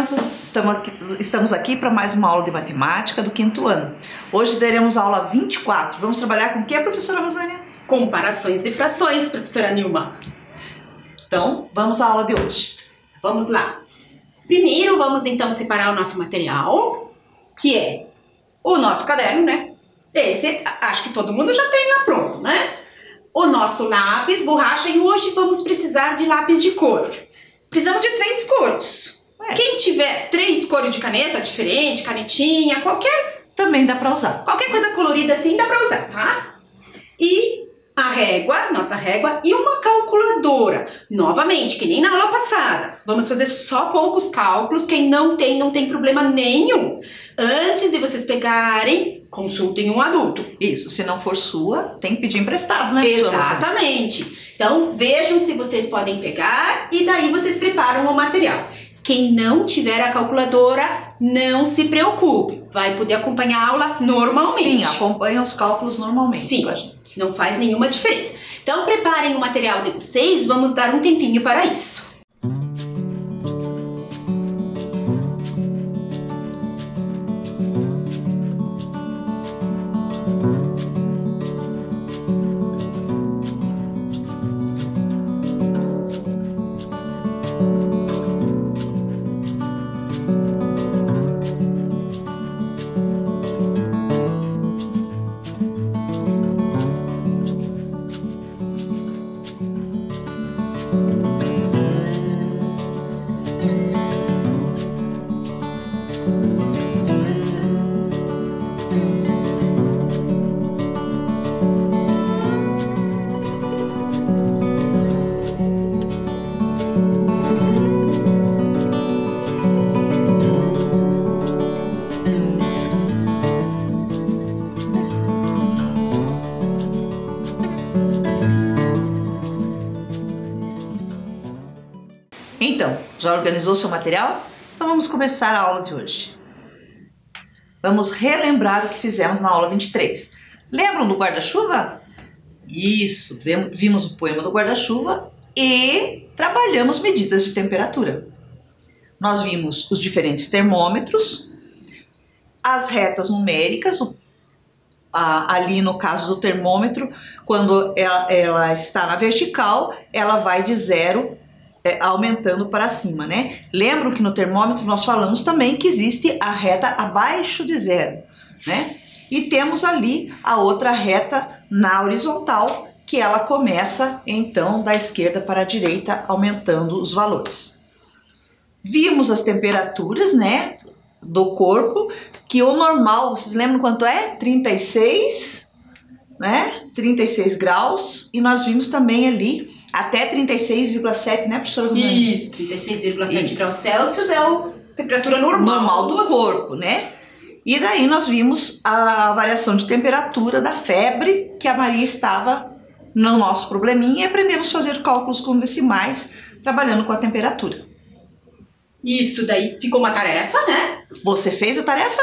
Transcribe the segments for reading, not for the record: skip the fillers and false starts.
crianças, estamos aqui para mais uma aula de matemática do 5º ano. Hoje teremos a aula 24. Vamos trabalhar com o que, professora Rosânia? Comparações de frações, professora Nilma. Então, vamos à aula de hoje. Vamos lá. Primeiro, vamos então separar o nosso material, que é o nosso caderno, né? Esse, acho que todo mundo já tem lá pronto, né? O nosso lápis, borracha, e hoje vamos precisar de lápis de cor. Precisamos de 3 cores. Quem tiver 3 cores de caneta diferente, canetinha, qualquer... Também dá para usar. Qualquer coisa colorida assim dá para usar, tá? E a régua, nossa régua, e uma calculadora. Novamente, que nem na aula passada. Vamos fazer só poucos cálculos. Quem não tem problema nenhum. Antes de vocês pegarem, consultem um adulto. Isso, se não for sua, tem que pedir emprestado, né? Exatamente. Então, vejam se vocês podem pegar e daí vocês preparam o material. Quem não tiver a calculadora, não se preocupe. Vai poder acompanhar a aula normalmente. Sim, acompanha os cálculos normalmente. Sim, não faz nenhuma diferença. Então, preparem o material de vocês, vamos dar um tempinho para isso. Então, já organizou seu material? Então vamos começar a aula de hoje. Vamos relembrar o que fizemos na aula 23. Lembram do guarda-chuva? Isso, vimos o poema do guarda-chuva e trabalhamos medidas de temperatura. Nós vimos os diferentes termômetros, as retas numéricas, ali no caso do termômetro, quando ela está na vertical, ela vai de 0 aumentando para cima, né? Lembram que no termômetro nós falamos também que existe a reta abaixo de 0, né? E temos ali a outra reta na horizontal, que ela começa então da esquerda para a direita, aumentando os valores. Vimos as temperaturas, né, do corpo, que o normal, vocês lembram quanto é? 36, né? 36 graus, e nós vimos também ali até 36,7, né, professora Rosânia? Isso, 36,7 graus Celsius é a temperatura normal do corpo, né? E daí nós vimos a variação de temperatura da febre que a Maria estava no nosso probleminha e aprendemos a fazer cálculos com decimais trabalhando com a temperatura. Isso, daí ficou uma tarefa, né? Você fez a tarefa?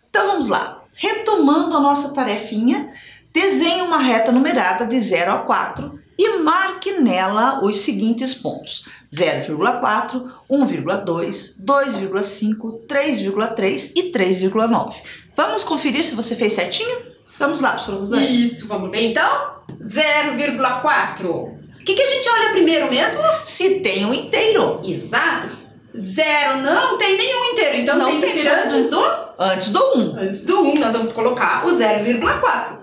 Então vamos lá. Retomando a nossa tarefinha, desenhe uma reta numerada de 0 a 4 e marque nela os seguintes pontos: 0,4, 1,2, 2,5, 3,3 e 3,9. Vamos conferir se você fez certinho? Vamos lá, professora Rosânia. Isso, vamos ver então? 0,4. O que a gente olha primeiro mesmo? Se tem um inteiro. Exato. 0 não tem nenhum inteiro, então não tem que ser antes do? Antes do 1. Antes do 1, nós vamos colocar o 0,4.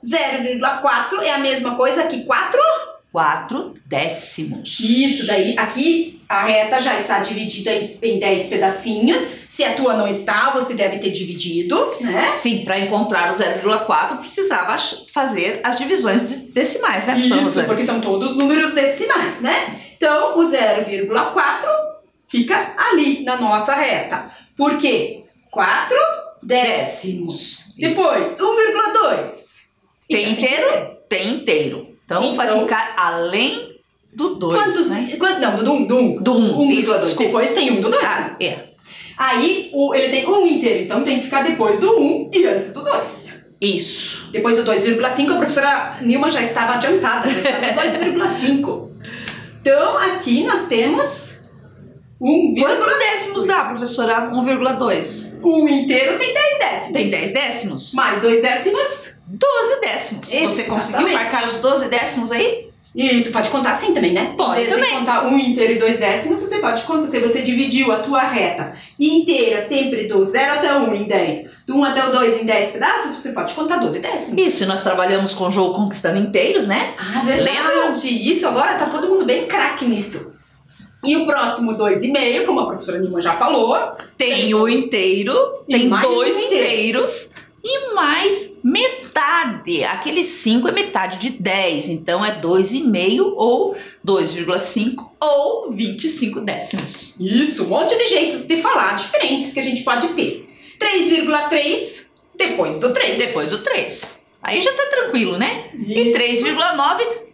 0,4 é a mesma coisa que 4 décimos. Isso, daí aqui a reta já está dividida em 10 pedacinhos. Se a tua não está, você deve ter dividido, né? Sim, para encontrar o 0,4 precisava fazer as divisões decimais, né, professora Isso, Rosânia? porque são todos números decimais, né? Então, o 0,4 fica ali na nossa reta. Por quê? 4 décimos. Depois, 1,2. Tem inteiro? Tem inteiro. Então vai ficar além do 2, né? Não, do 1. Do 1. 1,2. Depois tem 1 do 2. Ah, é. Aí ele tem 1 inteiro, então tem que ficar depois do 1 e antes do 2. Isso. Depois do 2,5, a professora Nilma já estava adiantada, já estava no 2,5. Então aqui nós temos Quantos décimos dá, professora? 1,2. 1 inteiro tem 10 décimos. Tem 10 décimos? Mais 2 décimos? 12 décimos. Você conseguiu marcar os 12 décimos aí? Isso, pode contar assim também, né? Pode também. Se contar 1 inteiro e 2 décimos, você pode contar. Se você dividiu a tua reta inteira sempre do 0 até o 1 em 10, do 1 até o 2 em 10 pedaços, você pode contar 12 décimos. Isso, nós trabalhamos com o jogo Conquistando Inteiros, né? Ah, verdade. Lembra? Isso, agora tá todo mundo bem craque nisso. E o próximo 2,5, como a professora Nilma já falou, tem o inteiro, tem mais 2 um inteiro. inteiros e mais metade. Aquele 5 é metade de 10, então é 2,5 ou 2,5 ou 25 décimos. Isso, um monte de jeitos de falar diferentes que a gente pode ter. 3,3 depois do 3. Depois do 3. Aí já tá tranquilo, né? E Isso. 3,9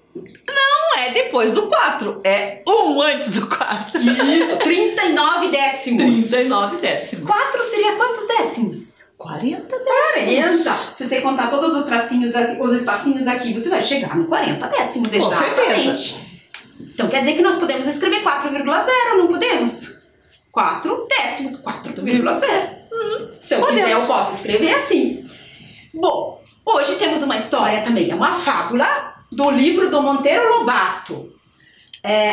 não é depois do 4, é 1 antes do 4. Isso, 39 décimos. 39 décimos. 4 seria quantos décimos? 40 décimos. 40. Se você contar todos os tracinhos aqui, os espacinhos aqui, você vai chegar no 40 décimos, Com exatamente. certeza. Então quer dizer que nós podemos escrever 4,0, não podemos? 4 décimos, 4,0. Se eu Podemos. quiser, eu posso escrever assim. Bom, hoje temos uma história também, é uma fábula do livro do Monteiro Lobato.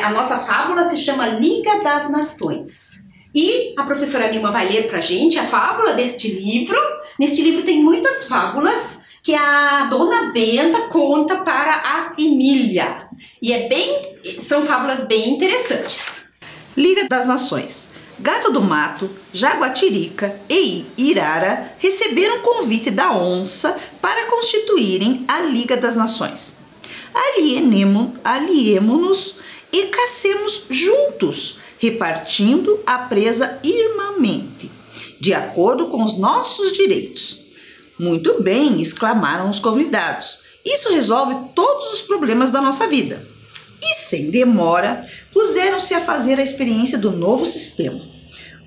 A nossa fábula se chama Liga das Nações. E a professora Nilma vai ler pra gente a fábula deste livro. Neste livro tem muitas fábulas que a dona Benta conta para a Emília. E são fábulas bem interessantes. Liga das Nações. Gato do Mato, Jaguatirica e Irara receberam convite da onça para constituírem a Liga das Nações. Aliemo-nos e cacemos juntos, repartindo a presa irmãmente, de acordo com os nossos direitos. Muito bem, exclamaram os convidados. Isso resolve todos os problemas da nossa vida. E sem demora, puseram-se a fazer a experiência do novo sistema.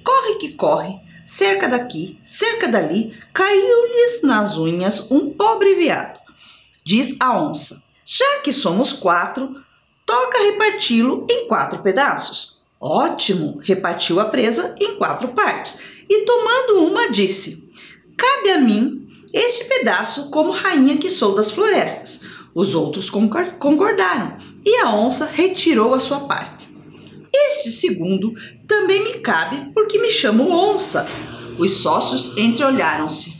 Corre que corre, cerca daqui, cerca dali, caiu-lhes nas unhas um pobre veado. Diz a onça: já que somos 4, toca reparti-lo em 4 pedaços. Ótimo, repartiu a presa em 4 partes e, tomando uma, disse: cabe a mim este pedaço como rainha que sou das florestas. Os outros concordaram e a onça retirou a sua parte. Este segundo também me cabe porque me chamo onça. Os sócios entreolharam-se.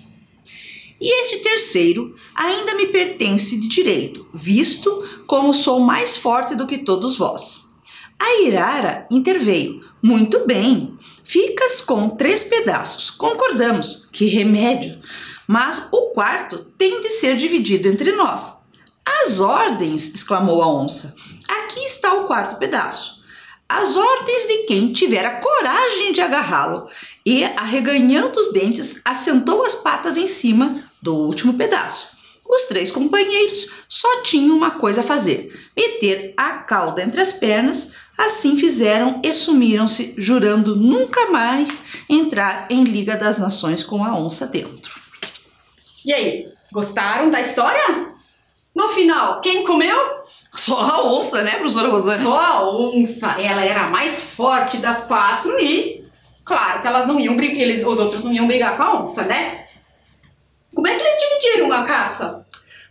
E este terceiro ainda me pertence de direito, visto como sou mais forte do que todos vós. A Irara interveio. Muito bem, ficas com 3 pedaços. Concordamos. Que remédio! Mas o quarto tem de ser dividido entre nós. As ordens, exclamou a onça. Aqui está o 4º pedaço. As ordens de quem tiver a coragem de agarrá-lo. E, arreganhando os dentes, assentou as patas em cima do último pedaço. Os 3 companheiros só tinham uma coisa a fazer: meter a cauda entre as pernas. Assim fizeram e sumiram-se, jurando nunca mais entrar em Liga das Nações com a onça dentro. E aí, gostaram da história? No final, quem comeu? Só a onça, né, professora Rosane? Só a onça. Ela era a mais forte das 4 e, claro, que elas não iam brigar, os outros não iam brigar com a onça, né? Como é que eles dividiram a caça?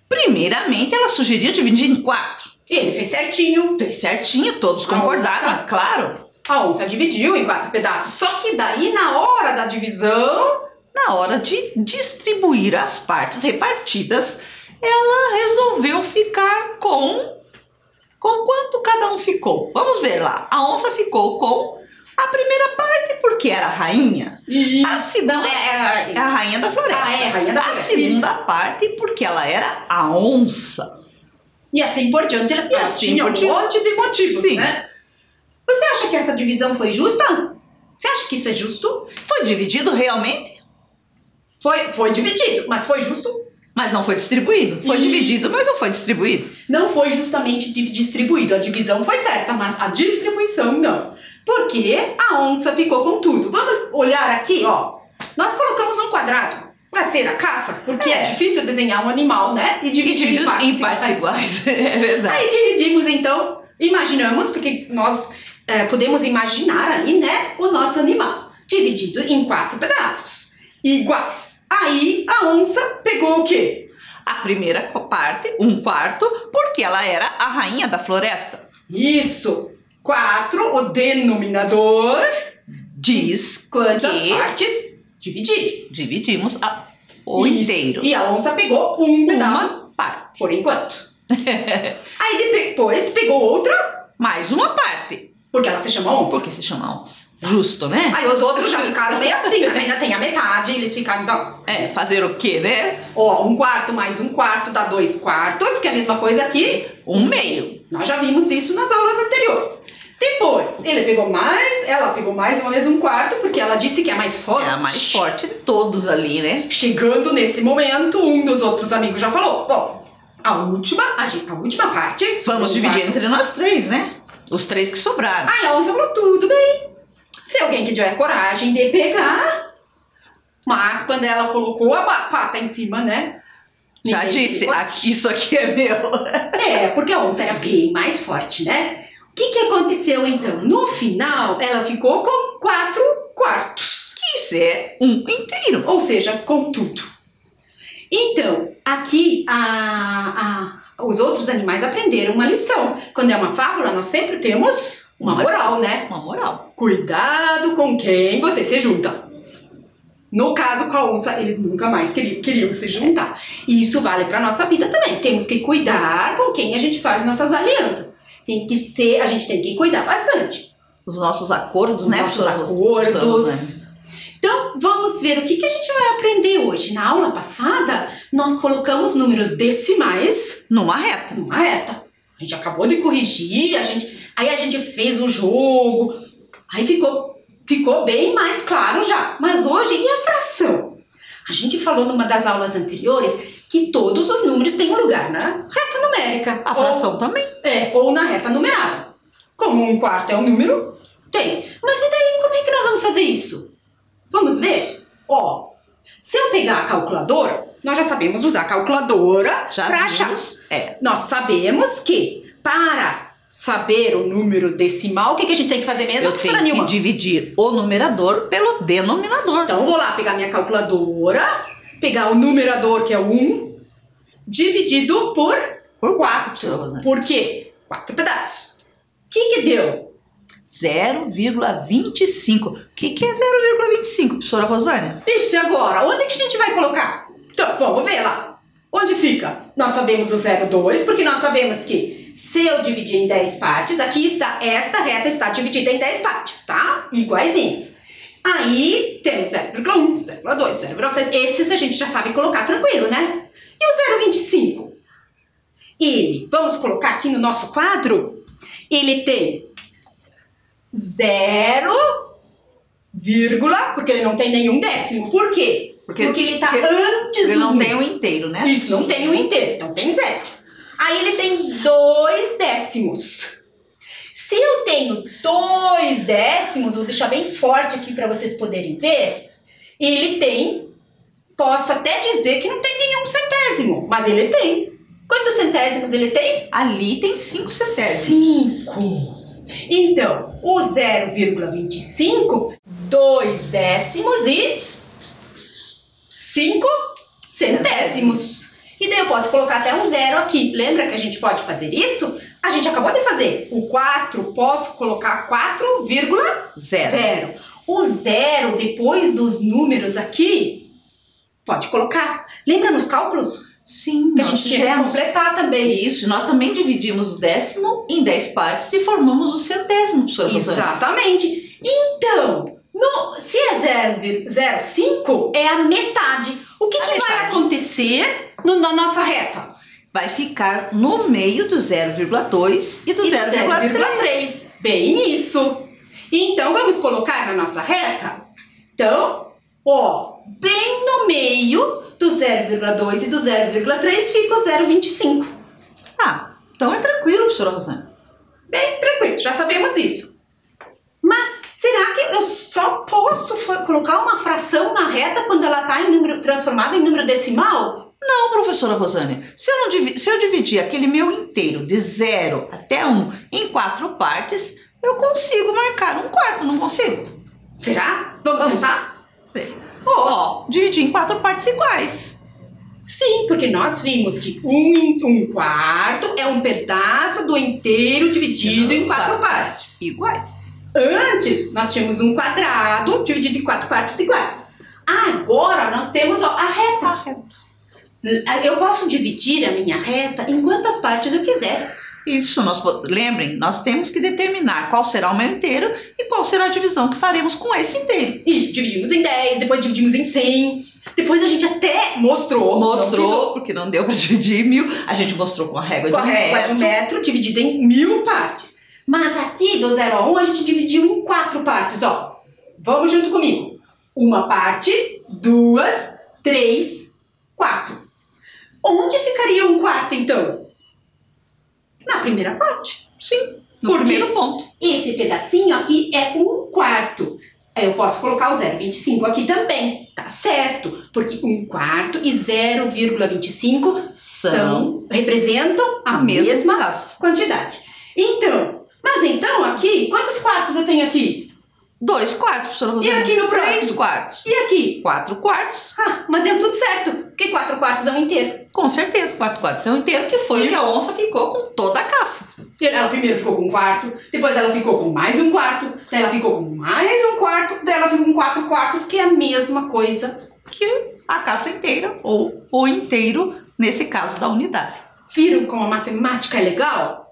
Primeiramente, ela sugeriu dividir em 4. Ele fez certinho. Fez certinho, todos concordaram, claro. A onça dividiu em 4 pedaços. Só que daí, na hora da divisão, na hora de distribuir as partes repartidas, ela resolveu ficar com quanto cada um ficou. Vamos ver lá. A onça ficou com a primeira parte porque era a rainha. E a segunda é a rainha da floresta. A rainha da floresta. A segunda parte porque ela era a onça. E assim por diante, ela tinha um monte de motivos, sim, né? Você acha que essa divisão foi justa? Você acha que isso é justo? Foi dividido realmente? Foi dividido, mas foi justo? Mas não foi distribuído. Foi dividido, mas não foi distribuído. Não foi justamente distribuído. A divisão foi certa, mas a distribuição não. Porque a onça ficou com tudo. Vamos olhar aqui, ó. Nós colocamos um quadrado para ser a caça, porque é difícil desenhar um animal, né? E dividir em partes iguais. É verdade. Aí dividimos, então, imaginamos, porque nós podemos imaginar ali, né, o nosso animal dividido em 4 pedaços iguais. Aí a onça pegou o quê? A primeira parte, 1/4, porque ela era a rainha da floresta. Isso! 4, o denominador, Diz quantas que partes dividir. dividimos o Isso. inteiro. E a onça pegou um pedaço Uma parte. por enquanto. Aí depois pegou outra, Mais uma parte. porque ela se chama onça. Porque se chama onça. Justo, né? Aí os outros já ficaram meio assim, mas ainda tem a metade, eles ficaram, então, Fazer o quê, né? ó, 1/4 mais 1/4 dá 2/4, que é a mesma coisa aqui. 1/2. Nós já vimos isso nas aulas anteriores. Depois, ela pegou mais uma vez 1/4, porque ela disse que é mais forte. É a mais forte de todos ali, né? Chegando nesse momento, um dos outros amigos já falou, bom, a última parte... Vamos dividir entre nós 3, né? Os 3 que sobraram. Aí a onça falou, tudo bem. Se alguém que tiver coragem de pegar... Mas quando ela colocou a pata em cima, né? Já disse, isso aqui é meu. Porque a onça era bem mais forte, né? O que aconteceu então? No final, ela ficou com 4/4. Isso é um inteiro. Ou seja, com tudo. Então, aqui os outros animais aprenderam uma lição. Quando é uma fábula, nós sempre temos uma moral, né? Uma moral. Cuidado com quem você se junta. No caso com a onça, eles nunca mais queriam se juntar. E isso vale para nossa vida também. Temos que cuidar com quem a gente faz nossas alianças. A gente tem que cuidar bastante. Os nossos acordos, né? Nossos acordos. Então, vamos ver o que a gente vai aprender hoje. Na aula passada, nós colocamos números decimais Numa reta. A gente acabou de corrigir, aí a gente fez o jogo, aí ficou bem mais claro já. Mas hoje, e a fração? A gente falou numa das aulas anteriores que todos os números têm um lugar na reta numérica. A fração também. Ou na reta numerada. Como 1/4 é um número, tem. Mas e daí, como é que nós vamos fazer isso? Vamos ver? Ó, se eu pegar a calculadora, nós já sabemos usar a calculadora para achar. Nós sabemos que para saber o número decimal, o que a gente tem que fazer mesmo? Eu tenho que dividir o numerador pelo denominador. Então, eu vou lá pegar minha calculadora, pegar o numerador, que é o 1, dividido por 4, professora Rosane. Por quê? 4 pedaços. O que deu? 0,25. O que é 0,25, professora Rosane? Ixi, agora, onde que a gente vai colocar? Então, vamos ver lá. Onde fica? Nós sabemos o 0,2, porque nós sabemos que se eu dividir em 10 partes, esta reta está dividida em 10 partes, tá? Iguaizinhas. Aí temos 0,1, 0,2, 0,3. Esses a gente já sabe colocar tranquilo, né? E o 0,25? Vamos colocar aqui no nosso quadro, ele tem 0, porque ele não tem nenhum décimo. Por quê? Porque ele está antes do... Ele não tem um inteiro, né? Isso, não tem um inteiro, então tem 0. Aí ele tem 2 décimos. Se eu tenho 2 décimos, vou deixar bem forte aqui para vocês poderem ver, ele tem, posso até dizer que não tem nenhum centésimo, mas ele tem. Quantos centésimos ele tem? Ali tem 5 centésimos. 5. Então, o 0,25, 2 décimos e 5 centésimos. E daí eu posso colocar até um 0 aqui. Lembra que a gente pode fazer isso? A gente acabou de fazer. O 4, posso colocar 4,0. O 0, depois dos números aqui, pode colocar. Lembra nos cálculos? Sim, que a gente tinha que completar também. Isso, nós também dividimos o décimo em 10 partes e formamos o centésimo, professora Rosane. Exatamente. Então, se é 0,05, é a metade. O que vai acontecer na nossa reta? Vai ficar no meio do 0,2 e do 0,3. Bem isso. Então, vamos colocar na nossa reta? Então, bem no meio do 0,2 e do 0,3 fica o 0,25. Tá, então é tranquilo, professora Rosane. Bem tranquilo, já sabemos isso. Mas será que eu só posso colocar uma fração na reta quando ela está transformada em número decimal? Não, professora Rosane. Se eu dividir aquele meu inteiro de 0 até 1 em 4 partes, Eu consigo marcar 1/4, não consigo? Será? Vamos tentar? Ó, dividir em 4 partes iguais. Sim, porque nós vimos que 1/4 é um pedaço do inteiro dividido em 4 partes. Iguais. Antes, nós tínhamos um quadrado dividido em 4 partes iguais. Agora, nós temos a reta. Eu posso dividir a minha reta em quantas partes eu quiser. Isso, lembrem, nós temos que determinar qual será o meu inteiro e qual será a divisão que faremos com esse inteiro. Isso, dividimos em 10, depois dividimos em 100. Depois a gente até mostrou, porque não deu para dividir em 1000. A gente mostrou com a régua de um metro, dividida em 1000 partes. Mas aqui, do 0 a 1, a gente dividiu em 4 partes, ó. Vamos junto comigo. 1 parte, 2, 3, 4. Onde ficaria 1/4, então? Na primeira parte. Sim, no primeiro ponto. Esse pedacinho aqui é 1/4. Eu posso colocar o 0,25 aqui também, tá certo? Porque 1/4 e 0,25 representam a mesma quantidade. Então aqui, quantos quartos eu tenho aqui? 2/4, professora Rosane. E aqui no próximo? 3/4. E aqui? 4/4. Mas deu tudo certo, porque 4/4 é um inteiro. Com certeza, 4/4 é um inteiro, que foi que a onça ficou com toda a caça. Ela primeiro ficou com 1/4, depois ela ficou com mais 1/4, daí ela ficou com mais 1/4, daí ela ficou com 4/4, que é a mesma coisa que a caça inteira, ou o inteiro, nesse caso da unidade. Viram como a matemática é legal?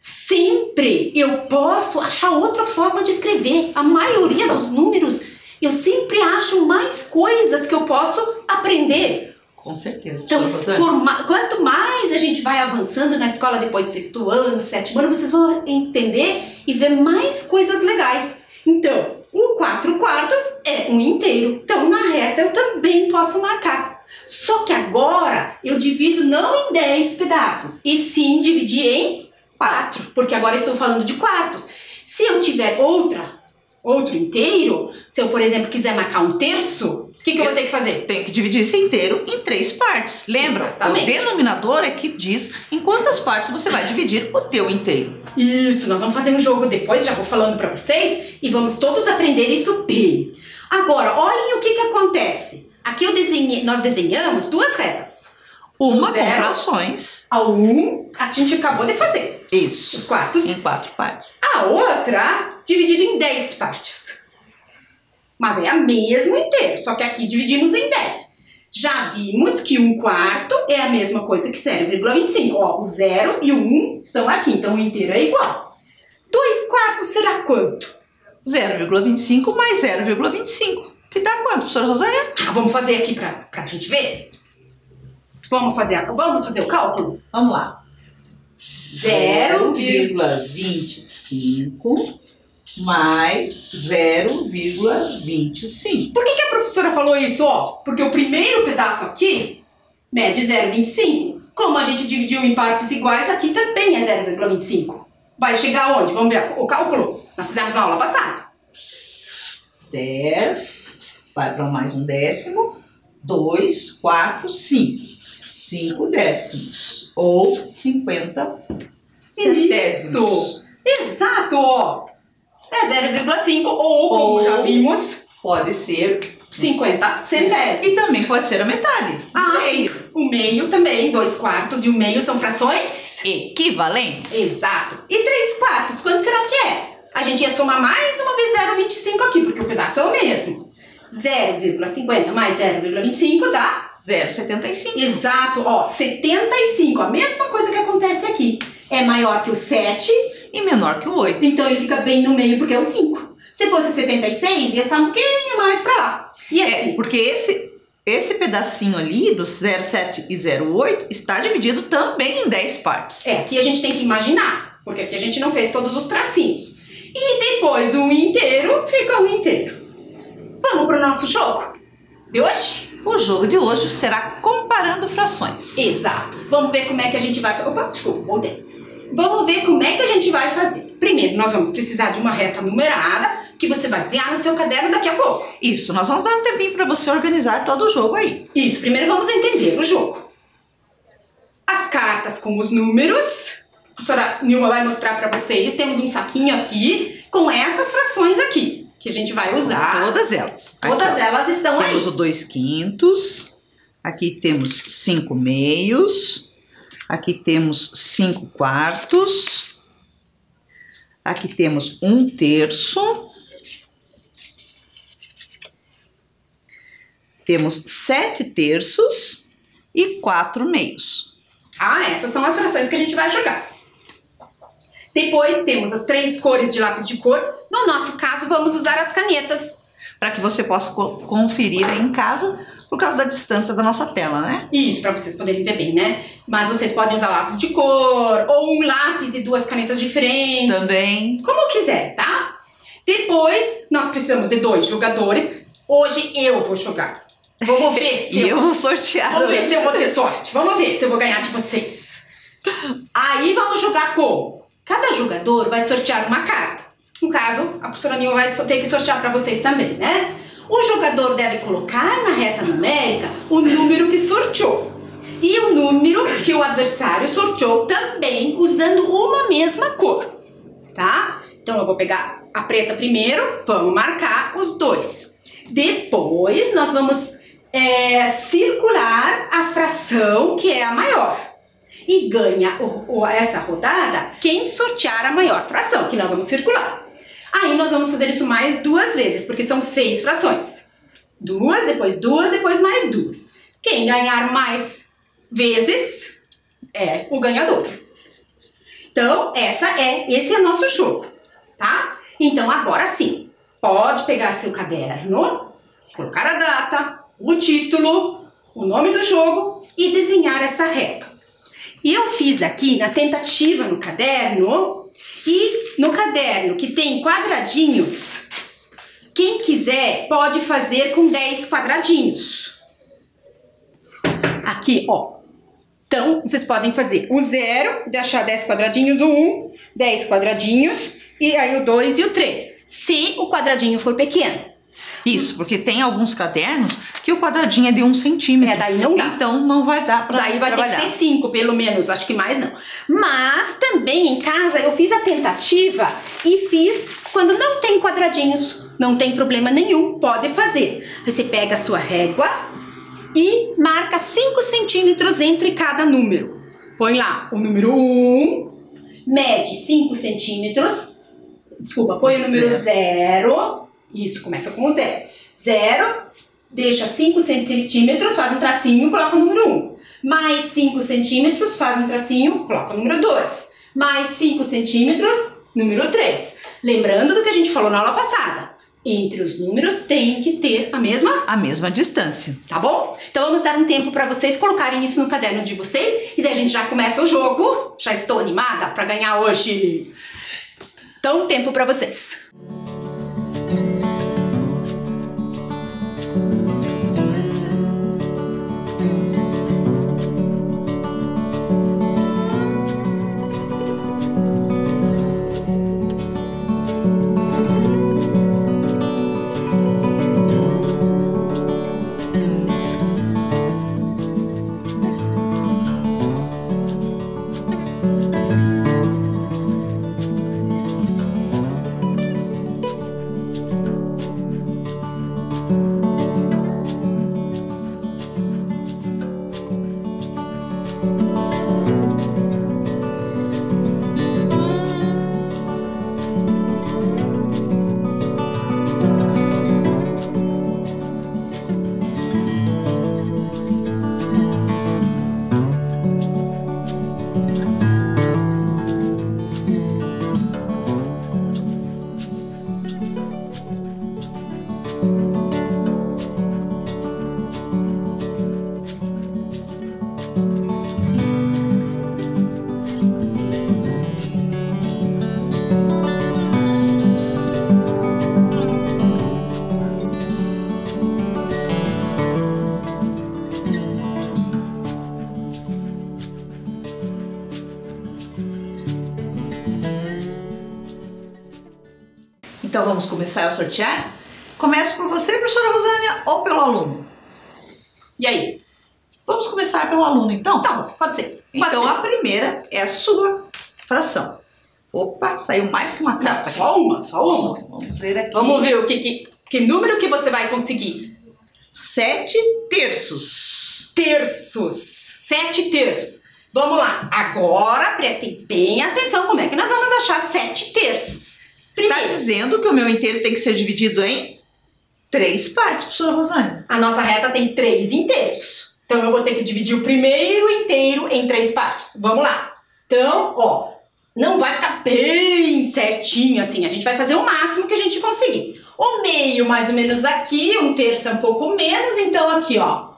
Sempre eu posso achar outra forma de escrever. A maioria dos números, eu sempre acho mais coisas que eu posso aprender. Com certeza. Então, quanto mais a gente vai avançando na escola depois do 6º ano, 7º ano, vocês vão entender e ver mais coisas legais. Então, o 4/4 é um inteiro. Então, na reta eu também posso marcar. Só que agora eu divido não em 10 pedaços, e sim dividir em 4, porque agora estou falando de quartos. Se eu tiver outro inteiro, se eu, por exemplo, quiser marcar 1/3, o que eu vou ter que fazer? Tem que dividir esse inteiro em 3 partes. Lembra? Exatamente. O denominador é que diz em quantas partes você vai dividir o teu inteiro. Isso, nós vamos fazer um jogo depois, já vou falando para vocês, e vamos todos aprender isso bem. Agora, olhem o que acontece. Aqui nós desenhamos 2 retas. Uma com frações. Ao 1, a gente acabou de fazer. Isso. Os quartos. Em 4 partes. A outra, dividida em 10 partes. Mas é a mesmo inteiro, só que aqui dividimos em 10. Já vimos que 1/4 é a mesma coisa que 0,25. Ó, o 0 e o 1 estão aqui, então o inteiro é igual. 2/4 será quanto? 0,25 mais 0,25. Que dá quanto, professora Rosânia? Vamos fazer aqui pra gente ver? Vamos fazer o cálculo? Vamos lá. 0,25 mais 0,25. Por que a professora falou isso? Porque o primeiro pedaço aqui mede 0,25. Como a gente dividiu em partes iguais, aqui também é 0,25. Vai chegar onde? Vamos ver o cálculo? Nós fizemos na aula passada. 10, vai para mais um décimo. 2, 4, 5. 5 décimos. Ou 50 centésimos. Isso! Exato! É 0,5 ou, como já vimos, pode ser 50 centésimos. E também pode ser a metade. Meio. O meio também, 2/4 e o meio são frações equivalentes. Exato. E 3/4, quanto será que é? A gente ia somar mais uma vez 0,25 aqui, porque o pedaço é o mesmo. 0,50 mais 0,25 dá 0,75. Exato, 75, a mesma coisa que acontece aqui. É maior que o 7 e menor que o 8. Então ele fica bem no meio porque é o 5. Se fosse 76, ia estar um pouquinho mais pra lá. E assim? Porque esse pedacinho ali do 0,7 e 0,8 está dividido também em 10 partes. Aqui a gente tem que imaginar, porque aqui a gente não fez todos os tracinhos. E depois o inteiro fica um inteiro. Vamos pro nosso jogo de hoje? O jogo de hoje será comparando frações. Exato. Vamos ver como é que a gente vai... Opa, desculpa, voltei. Vamos ver como é que a gente vai fazer. Primeiro, nós vamos precisar de uma reta numerada que você vai desenhar no seu caderno daqui a pouco. Isso, nós vamos dar um tempinho para você organizar todo o jogo aí. Isso, primeiro vamos entender o jogo. As cartas com os números professora Nilma vai mostrar para vocês. Temos um saquinho aqui com essas frações aqui, que a gente vai usar. Todas elas. Todas aqui, elas estão aí. Temos o 2/5. Aqui temos 5/2. Aqui temos 5/4. Aqui temos 1/3. Temos 7/3 e 4/2. Ah, essas são as frações que a gente vai jogar. Depois temos as 3 cores de lápis de cor. No nosso caso, vamos usar as canetas. Para que você possa conferir aí em casa, por causa da distância da nossa tela, né? Isso, para vocês poderem ver bem, né? Mas vocês podem usar lápis de cor, ou um lápis e 2 canetas diferentes. Também. Como quiser, tá? Depois, nós precisamos de 2 jogadores. Hoje eu vou jogar. Vamos ver se eu vou sortear. Vamos ver se eu vou ter sorte. Vamos ver se eu vou ganhar de vocês. Aí vamos jogar como? Cada jogador vai sortear uma carta. No caso, a professora Nilma vai ter que sortear para vocês também, né? O jogador deve colocar na reta numérica o número que sorteou. E o número que o adversário sorteou também, usando uma mesma cor. Tá? Então eu vou pegar a preta primeiro, vamos marcar os 2. Depois nós vamos circular a fração que é a maior. E ganha essa rodada quem sortear a maior fração, que nós vamos circular. Aí nós vamos fazer isso mais 2 vezes, porque são 6 frações. 2, depois 2, depois mais 2. Quem ganhar mais vezes é o ganhador. Então, esse é o nosso jogo, tá? Então, agora sim, pode pegar seu caderno, colocar a data, o título, o nome do jogo e desenhar essa reta. E eu fiz aqui na tentativa no caderno, e no caderno que tem quadradinhos, quem quiser pode fazer com 10 quadradinhos. Aqui, ó. Então, vocês podem fazer o 0, deixar 10 quadradinhos, o 1, 10 quadradinhos, e aí o 2 e o 3, se o quadradinho for pequeno. Isso, porque tem alguns cadernos que o quadradinho é de 1 centímetro. Daí não dá. Então não vai dar para Daí vai trabalhar. ter que ser 5, pelo menos, acho que mais não. Mas também em casa eu fiz a tentativa e fiz quando não tem quadradinhos. Não tem problema nenhum, pode fazer. Você pega a sua régua e marca 5 centímetros entre cada número. Põe lá o número 1, mede 5 centímetros. Desculpa, põe o número 0. Isso, começa com o 0. 0, deixa 5 centímetros, faz um tracinho, coloca o número 1. Mais 5 centímetros, faz um tracinho, coloca o número 2. Mais 5 centímetros, número 3. Lembrando do que a gente falou na aula passada. Entre os números tem que ter a mesma distância. Tá bom? Então vamos dar um tempo para vocês colocarem isso no caderno de vocês e daí a gente já começa o jogo. Já estou animada para ganhar hoje. Então, tempo para vocês. Então vamos começar a sortear? Começo por você, professora Rosânia, ou pelo aluno? E aí? Vamos começar pelo aluno, então? Tá bom, pode ser. Então a primeira é a sua. fração. Opa, saiu mais que uma capa. Só uma. Vamos ver aqui. Vamos ver que número que você vai conseguir. 7 terços. Terços. 7 terços. Vamos lá. Agora, prestem bem atenção como é que nós vamos achar 7 terços. Está dizendo que o meu inteiro tem que ser dividido em 3 partes, professora Rosane. A nossa reta tem 3 inteiros. Então, eu vou ter que dividir o primeiro inteiro em 3 partes. Vamos lá. Então, ó, não vai ficar bem certinho assim. A gente vai fazer o máximo que a gente conseguir. O meio, mais ou menos aqui, 1/3 é um pouco menos. Então, aqui, ó,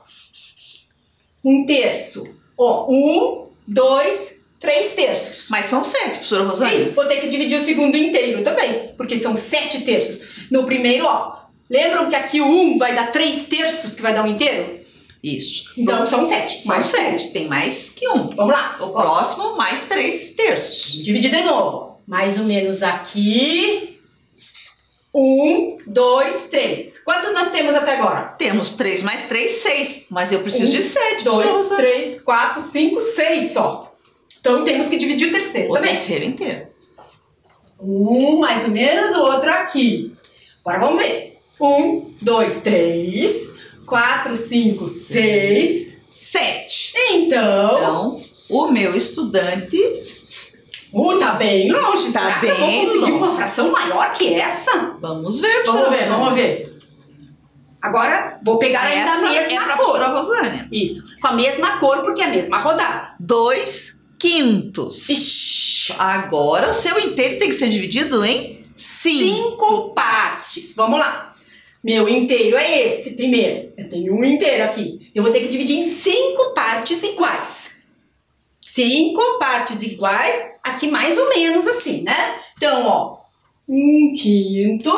1/3. Ó, 1, 2, 3 terços. Mas são 7, professora Rosane. Sim, vou ter que dividir o segundo inteiro também, porque são 7 terços. No primeiro, ó, lembram que aqui o 1 vai dar 3 terços, que vai dar um inteiro? Isso. Então, são 7. São 7, tem mais que 1. Vamos lá. O próximo, mais 3 terços. Dividir de novo. Mais ou menos aqui. 1, 2, 3. Quantos nós temos até agora? Temos 3 mais 3, 6. Mas eu preciso de 7. 2, 3, 4, 5, 6 só. Então temos que dividir o terceiro o também. terceiro inteiro. 1, mais ou menos, o outro aqui. Agora vamos ver. 1, 2, 3, 4, 5, 6, 7. Então, o meu estudante... tá bem longe. Tá Será bem que eu vou conseguir longe. uma fração maior que essa? Vamos ver, professora Rosane. Vamos ver. Agora, vou pegar ainda a Essa mesma é pra cor. professora Rosane. Isso, com a mesma cor, porque é a mesma rodada. 2/5. Ixi, Agora o seu inteiro tem que ser dividido em 5 partes. Vamos lá. Meu inteiro é esse primeiro. Eu tenho um inteiro aqui. Eu vou ter que dividir em 5 partes iguais. 5 partes iguais, aqui mais ou menos assim, né? Então, ó, 1/5,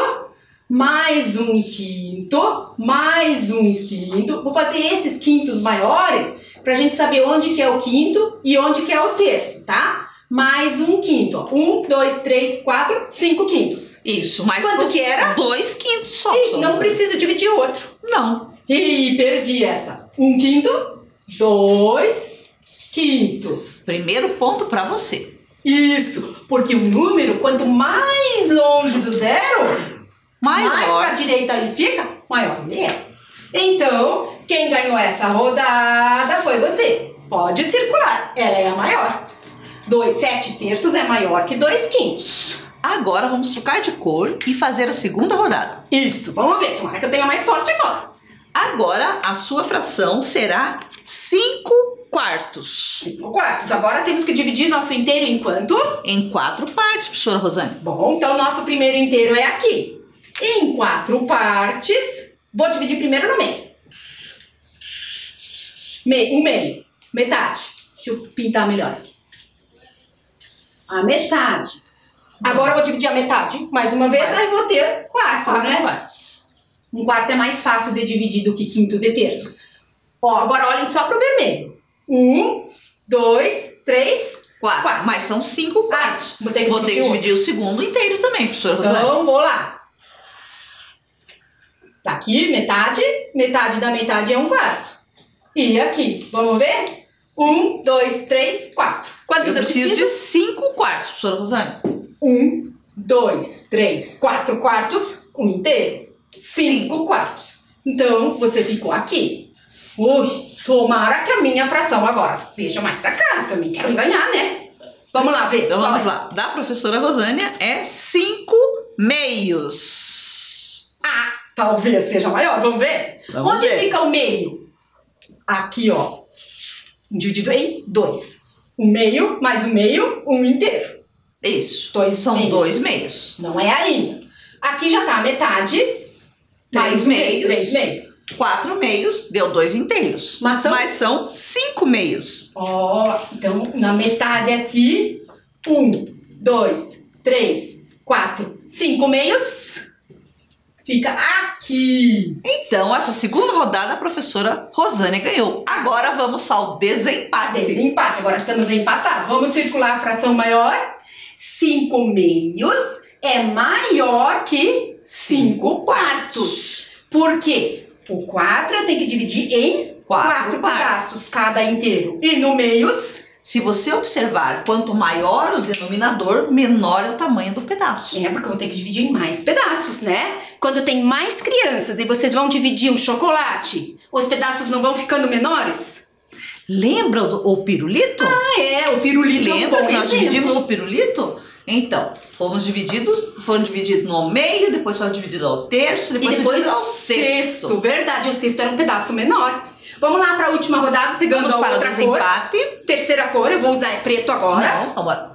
mais 1/5, mais 1/5. Vou fazer esses quintos maiores pra gente saber onde que é o quinto e onde que é o terço, tá? Mais 1/5, ó. 1, 2, 3, 4, 5 quintos. Isso, mas... Quanto que era? 2/5 só. Ih, não preciso dividir o outro. Não. Ih, perdi essa. 1/5, 2 quintos. Primeiro ponto pra você. Isso, porque o número, quanto mais longe do zero, mais para a direita ele fica, maior ele é. Então, quem ganhou essa rodada foi você. Pode circular, ela é a maior. 2 7/3 é maior que 2/5. Agora vamos trocar de cor e fazer a segunda rodada. Isso, vamos ver, tomara que eu tenha mais sorte agora. Agora a sua fração será 5 quartos. 5 quartos, agora temos que dividir nosso inteiro em quanto? Em 4 partes, professora Rosane. Bom, então nosso primeiro inteiro é aqui. Em 4 partes, vou dividir primeiro no meio. O meio, metade. Deixa eu pintar melhor aqui. A metade. Agora eu vou dividir a metade mais uma vez, aí vou ter 4, né? Partes. Um quarto é mais fácil de dividir do que quintos e terços. Ó, agora olhem só pro vermelho. 1, 2, 3, 4. Mas são 5 partes. Vou ter que dividir o segundo inteiro também, professora Rosane. Então, vou lá. Tá aqui, metade. Metade da metade é 1 quarto. E aqui, vamos ver? 1, 2, 3, 4. Quantos eu preciso? De 5 quartos, professora Rosane. 1, 2, 3, 4 quartos. Um inteiro. 5 quartos. Então, você ficou aqui. Ui, tomara que a minha fração agora seja mais pra cá. Eu também quero ganhar, né? Vamos lá ver. Então vamos lá. Da professora Rosânia é 5 meios. Ah, talvez seja maior. Vamos ver? Vamos Onde ver. fica o meio? Aqui, ó. Dividido em 2. Um meio, mais um meio, um inteiro. Isso. São 2 meios. Não é ainda. Aqui já tá a metade. 3 meios. 3 meios. 4 meios, deu 2 inteiros. Mas são 5 meios. Ó, então na metade aqui, 1, 2, 3, 4, 5 meios. Fica aqui. Então, essa segunda rodada a professora Rosânia ganhou. Agora vamos ao desempate. Desempate, agora estamos empatados. Vamos circular a fração maior. 5 meios é maior que 5 quartos. Por quê? O 4 eu tenho que dividir em 4 pedaços cada inteiro. E no meios, Se você observar, quanto maior o denominador, menor é o tamanho do pedaço. É, porque eu vou ter que dividir em mais pedaços, né? Quando tem mais crianças e vocês vão dividir um chocolate, os pedaços não vão ficando menores? Lembra o pirulito? Ah, é, o pirulito é um Lembra bom que nós exemplo. dividimos o pirulito? Então, foram divididos no meio, depois foram divididos ao terço, E depois ao sexto. Verdade, o sexto era um pedaço menor. Vamos lá para a última rodada, pegando Vamos a para o outra desempate. cor. Terceira cor, eu vou usar preto agora. Não, só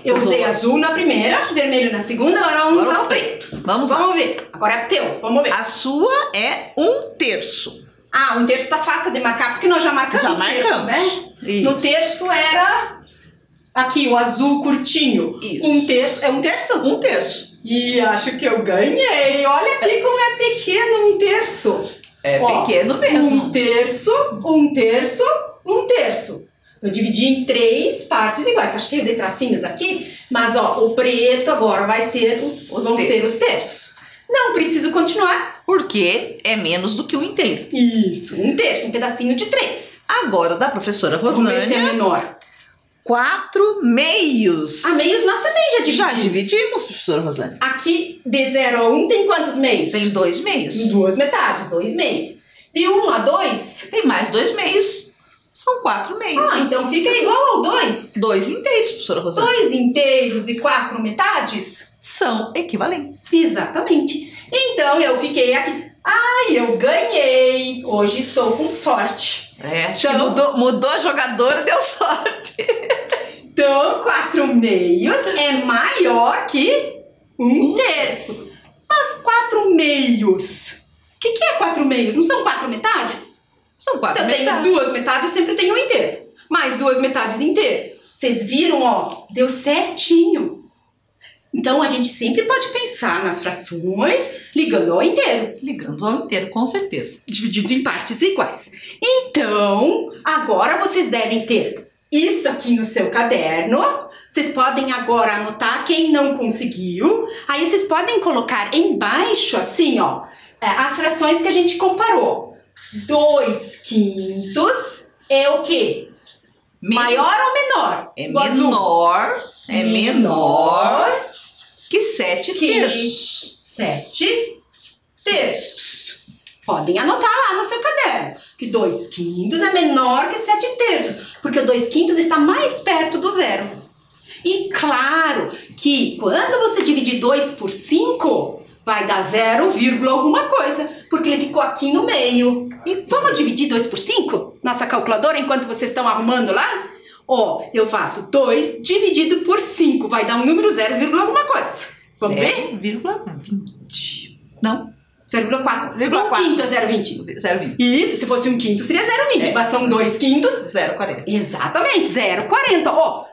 Eu usei azul na primeira, vermelho na segunda, agora vamos usar o preto. Vamos lá. Vamos ver. Agora é teu, vamos ver. A sua é 1/3. Ah, um terço tá fácil de marcar, porque nós já marcamos terço, né? Isso. No terço era aqui, o azul curtinho. Isso. Um terço, é um terço? 1/3. E acho que eu ganhei. Olha aqui como é pequeno um terço. É pequeno mesmo. Um terço, um terço, um terço. Eu dividi em 3 partes iguais. Tá cheio de tracinhos aqui, mas ó, o preto agora vai ser vão ser os terços. Não preciso continuar. Porque é menos do que 1/2. Isso, um terço, um pedacinho de 3. Agora, da professora Vamos ver se é Rosânia, menor. 4/2. A meios nós também já dividimos. Já dividimos, professora Rosânia. Aqui, de 0 a 1 tem quantos meios? Tem 2 meios. 2 metades, 2 meios. De 1 a 2? Tem mais 2 meios. São 4 meios. Ah, então fica igual ao 2. 2 inteiros, professora Rosânia. 2 inteiros e 4 metades? São equivalentes. Exatamente. Então eu fiquei aqui. Ai, eu ganhei. Hoje estou com sorte. Acho que mudou jogador e deu sorte. Então, 4 meios é maior que 1/3. Mas 4 meios. O que é 4 meios? Não são 4 metades? São 4 Se eu tenho 2 metades, eu sempre tenho um inteiro. Mais 2 metades inteiro. Vocês viram, ó? Deu certinho. Então, a gente sempre pode pensar nas frações ligando ao inteiro. Ligando ao inteiro, com certeza. Dividido em partes iguais. Então, agora vocês devem ter isso aqui no seu caderno. Vocês podem agora anotar quem não conseguiu. Aí vocês podem colocar embaixo, assim, ó, as frações que a gente comparou. 2/5 é o quê? Maior ou menor? É Do azul. menor. É menor que 7/3. 7/3. Podem anotar lá no seu caderno que 2/5 é menor que 7/3, porque o 2/5 está mais perto do zero. E claro que quando você dividir 2 por 5, vai dar 0, alguma coisa, porque ele ficou aqui no meio. E vamos dividir 2 por 5? Nossa calculadora, enquanto vocês estão arrumando lá? Ó, eu faço 2 dividido por 5, vai dar um número 0, alguma coisa. Vamos ver? 0,20. Não. 0,4. 0,4. 1/5 é 0,20. 0,20. Isso, se fosse 1/5 seria 0,20, mas são 2/5. 0,40. Exatamente, 0,40. Ó,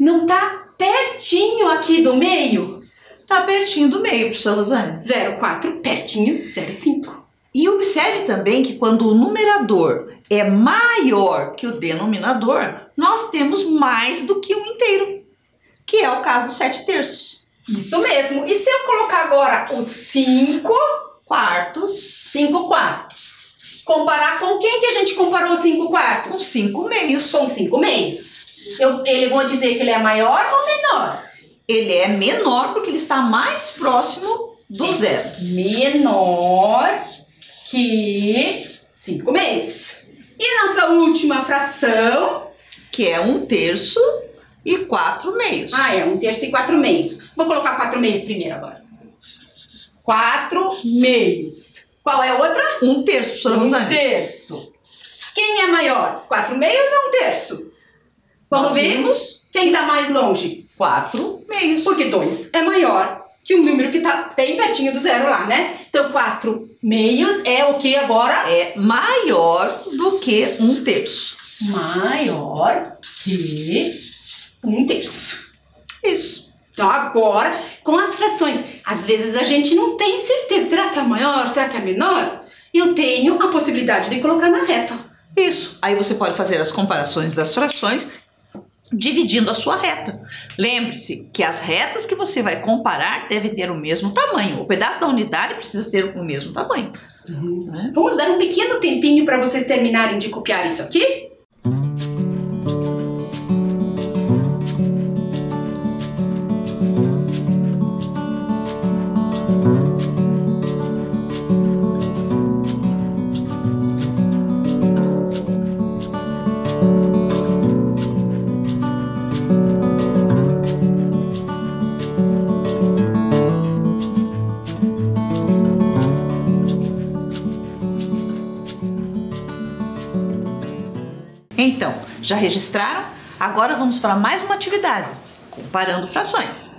não tá pertinho aqui do meio? Tá pertinho do meio, professora Rosânia. 0,4, pertinho, 0,5. E observe também que quando o numerador é maior que o denominador, nós temos mais do que 1/2, que é o caso dos 7/3. Isso mesmo. E se eu colocar agora os 5 quartos, 5 quartos? Comparar com quem que a gente comparou os 5 com quartos? 5 meios. Com 5 meios. Ele vou dizer que ele é maior ou menor? Ele é menor porque ele está mais próximo do zero. Menor que 5 meios. E nossa última fração? Que é 1/3 e 4 meios. Ah, é 1/3 e 4 meios. Vou colocar 4 meios primeiro agora. 4 meios. Qual é a outra? 1/3, professora Rosânia. 1/3. Quem é maior? 4 meios ou 1/3? Vamos Nós ver? vimos Quem está mais longe? 4 meios. Porque 2 é maior que um número que está bem pertinho do zero lá, né? Então, 4 meios é o que agora? É maior do que 1/3. Maior que 1/3. Isso. Então, agora, com as frações, às vezes a gente não tem certeza. Será que é maior? Será que é menor? Eu tenho a possibilidade de colocar na reta. Isso. Aí você pode fazer as comparações das frações dividindo a sua reta. Lembre-se que as retas que você vai comparar devem ter o mesmo tamanho. O pedaço da unidade precisa ter o mesmo tamanho. Né? Vamos dar um pequeno tempinho para vocês terminarem de copiar isso aqui? Então, já registraram? Agora vamos para mais uma atividade, comparando frações.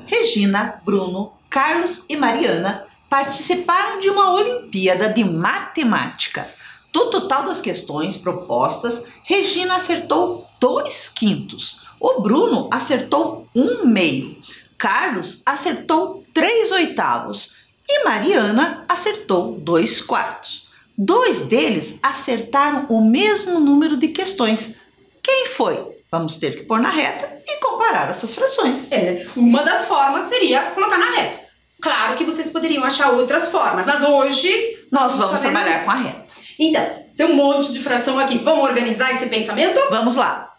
Regina, Bruno, Carlos e Mariana participaram de uma Olimpíada de Matemática. Do total das questões propostas, Regina acertou 2/5. O Bruno acertou 1/2. Carlos acertou 3/8 e Mariana acertou 2/4. Dois deles acertaram o mesmo número de questões. Quem foi? Vamos ter que pôr na reta e comparar essas frações. Uma das formas seria colocar na reta. Claro que vocês poderiam achar outras formas, mas hoje nós vamos trabalhar com a reta. Então, tem um monte de fração aqui. Vamos organizar esse pensamento? Vamos lá.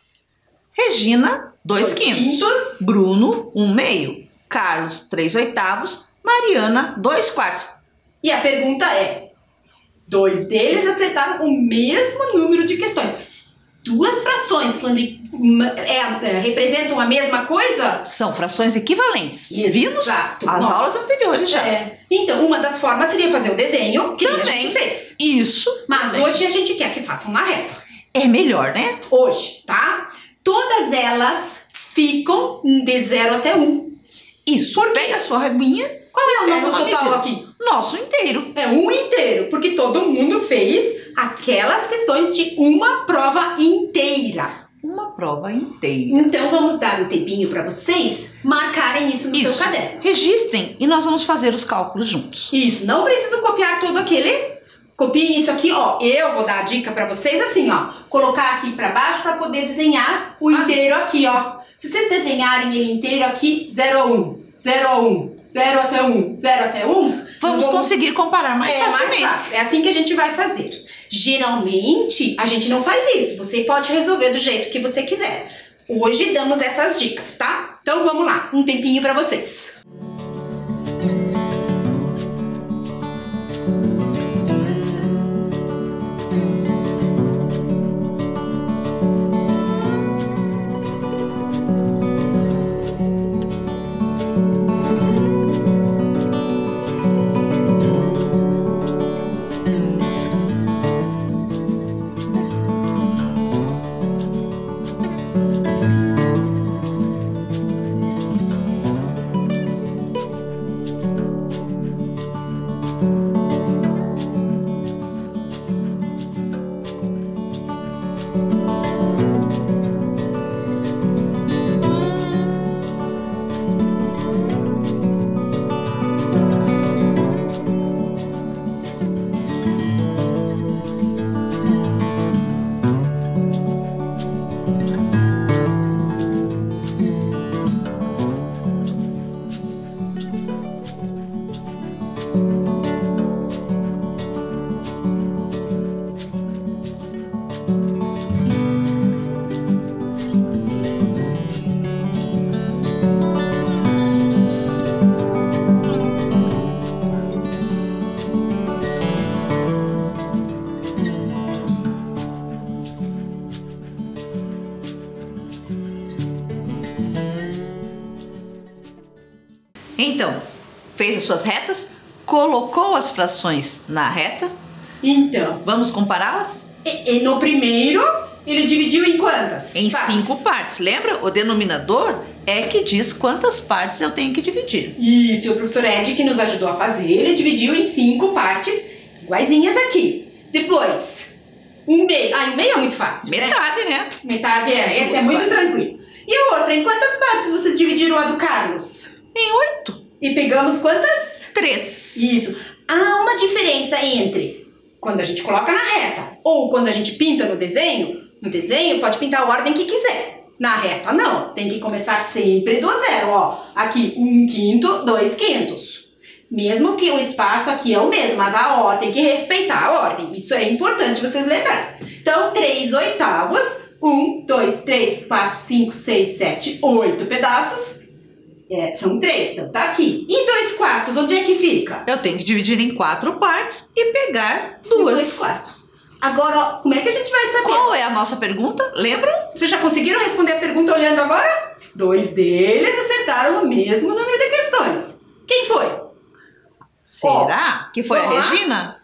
Regina, 2/5. Bruno, 1/2. Carlos, 3/8. Mariana, 2/4. E a pergunta é: dois deles acertaram o mesmo número de questões. Duas frações, quando representam a mesma coisa, são frações equivalentes. Vimos as aulas anteriores já. Então, uma das formas seria fazer o desenho, que a gente fez. Isso. Mas hoje a gente quer que façam na reta. É melhor, né? Hoje, tá? Todas elas ficam de 0 até 1. Isso. Pega a sua reguinha. Qual é o nosso total aqui? Nosso inteiro. É 1 inteiro, porque todo mundo fez aquelas questões de uma prova inteira. Uma prova inteira. Então vamos dar um tempinho para vocês marcarem isso no seu caderno. Registrem e nós vamos fazer os cálculos juntos. Isso, não preciso copiar todo aquele. Copiem isso aqui, ó. Eu vou dar a dica para vocês assim, ó. Colocar aqui para baixo para poder desenhar o inteiro aqui, ó. Se vocês desenharem ele inteiro aqui, 0 a 1, 0 a 1. 0 até 1, 0 até 1. Vamos conseguir comparar mais facilmente. Mais fácil. É assim que a gente vai fazer. Geralmente, a gente não faz isso. Você pode resolver do jeito que você quiser. Hoje damos essas dicas, tá? Então vamos lá. Um tempinho para vocês. Então, fez as suas retas? Colocou as frações na reta? Então, vamos compará-las? E no primeiro, ele dividiu em quantas? Em 5 partes. Lembra? O denominador é que diz quantas partes eu tenho que dividir. Isso, o professor Ed que nos ajudou a fazer, ele dividiu em 5 partes iguaizinhas aqui. Depois, 1/2. Ah, 1/2 é muito fácil. Metade, né? Metade esse é muito tranquilo. E o outro, em quantas partes vocês dividiram a do Carlos? Em 8. E pegamos quantas? 3. Isso. Há uma diferença entre quando a gente coloca na reta ou quando a gente pinta no desenho. No desenho pode pintar a ordem que quiser. Na reta não. Tem que começar sempre do 0. Ó, aqui 1/5, 2/5. Mesmo que o espaço aqui é o mesmo, mas a ordem tem que respeitar a ordem. Isso é importante vocês lembrarem. Então, 3/8. 1, 2, 3, 4, 5, 6, 7, 8 pedaços. São 3, então tá aqui. E 2/4, onde é que fica? Eu tenho que dividir em 4 partes e pegar 2. 2/4. Agora, como é que a gente vai saber? Qual é a nossa pergunta? Lembram? Vocês já conseguiram responder a pergunta olhando agora? 2 deles acertaram o mesmo número de questões. Quem foi? Será que foi a Regina?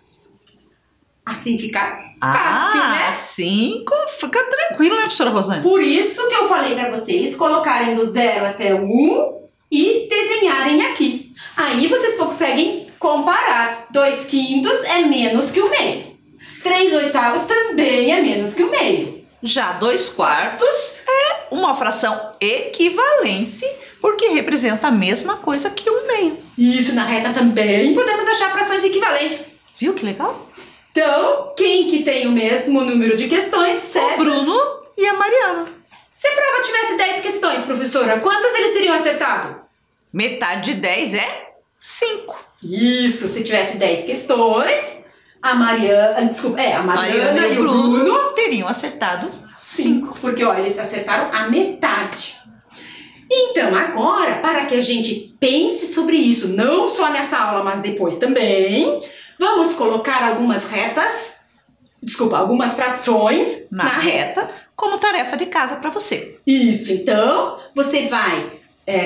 Assim fica fácil, né? Assim fica tranquilo, né, professora Rosane? Por isso que eu falei para vocês colocarem do 0 até 1 e desenharem aqui. Aí vocês conseguem comparar. 2/5 é menos que o meio. 3/8 também é menos que o meio. Já 2/4 é uma fração equivalente, porque representa a mesma coisa que 1/2. Isso, na reta também podemos achar frações equivalentes. Viu que legal? Então, quem que tem o mesmo número de questões? O Bruno e a Mariana. Se a prova tivesse 10 questões, professora, quantas eles teriam acertado? Metade de 10 é 5. Isso, se tivesse 10 questões, a Mariana e o Bruno teriam acertado 5. Porque, olha, eles acertaram a metade. Então, agora, para que a gente pense sobre isso, não só nessa aula, mas depois também, vamos colocar algumas frações na reta como tarefa de casa para você. Isso, então, você vai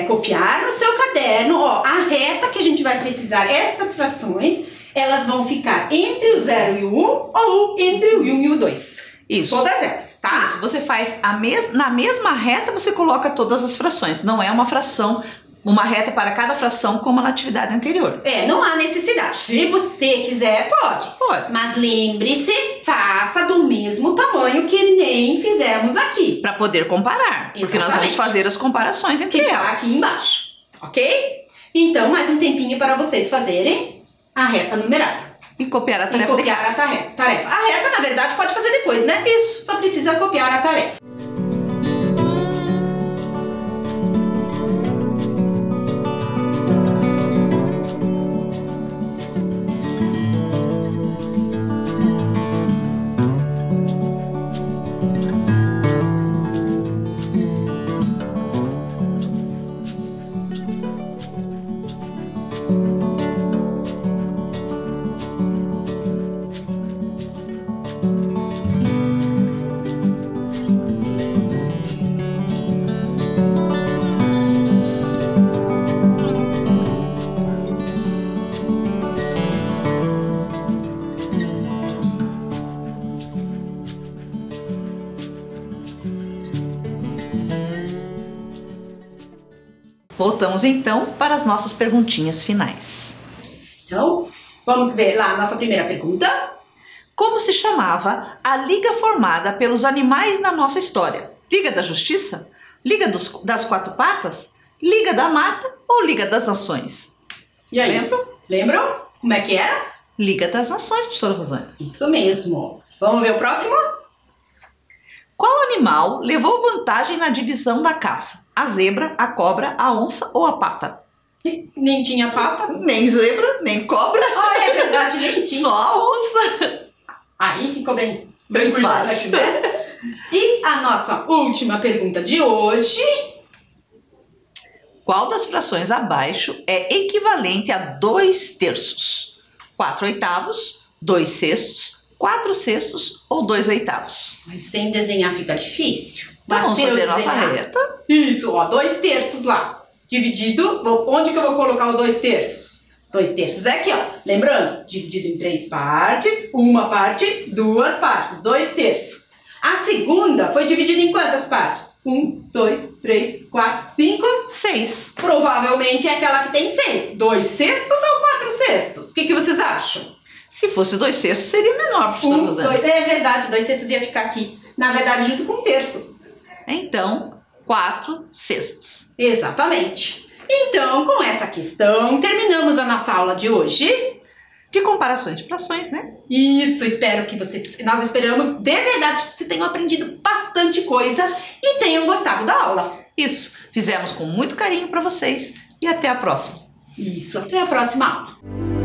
copiar no seu caderno, ó, a reta que a gente vai precisar, estas frações, elas vão ficar entre o 0 e o 1 ou entre o 1 e o 2. Isso. Todas elas, tá? Isso. Você faz na mesma reta, você coloca todas as frações. Não é uma fração, uma reta para cada fração como na atividade anterior. Não há necessidade. Se você quiser, pode. Pode. Mas lembre-se, faça do mesmo tamanho que nem fizemos aqui. Para poder comparar. Exatamente. Porque nós vamos fazer as comparações entre Que tá elas. aqui embaixo, ok? Então, mais um tempinho para vocês fazerem a reta numerada. E copiar a tarefa de casa. tarefa. A reta, na verdade, pode fazer depois, né? Isso. Só precisa copiar a tarefa. Voltamos então para as nossas perguntinhas finais. Então, vamos ver lá a nossa primeira pergunta. Como se chamava a liga formada pelos animais na nossa história? Liga da Justiça? Liga das Quatro Patas? Liga da Mata ou Liga das Nações? E aí? Lembram? Como é que era? Liga das Nações, professora Rosane. Isso mesmo. Vamos ver o próximo? Qual animal levou vantagem na divisão da caça? A zebra, a cobra, a onça ou a pata? Nem tinha pata. Nem zebra, nem cobra. Ah, é verdade, nem tinha. Só a onça. Aí ficou bem fácil. Aqui, né? E a nossa última pergunta de hoje. Qual das frações abaixo é equivalente a 2/3? 4/8, 2/6, 4/6 ou 2/8? Mas sem desenhar fica difícil. Então, vamos fazer desenhar. nossa reta. Isso, ó, 2/3 lá. Dividido, onde que eu vou colocar o 2/3? 2/3 é aqui, ó. Lembrando, dividido em 3 partes, uma parte, 2 partes, 2/3. A segunda foi dividida em quantas partes? 1, 2, 3, 4, 5, 6. Provavelmente é aquela que tem 6. 2/6 ou 4/6? O que vocês acham? Se fosse 2/6 seria menor, professora Rosane. É verdade, 2/6 ia ficar aqui. Na verdade, junto com 1/3. Então, 4/6. Exatamente. Então, com essa questão, terminamos a nossa aula de hoje. De comparações de frações, né? Isso, nós esperamos de verdade que vocês tenham aprendido bastante coisa e tenham gostado da aula. Isso, fizemos com muito carinho para vocês e até a próxima. Isso, até a próxima aula.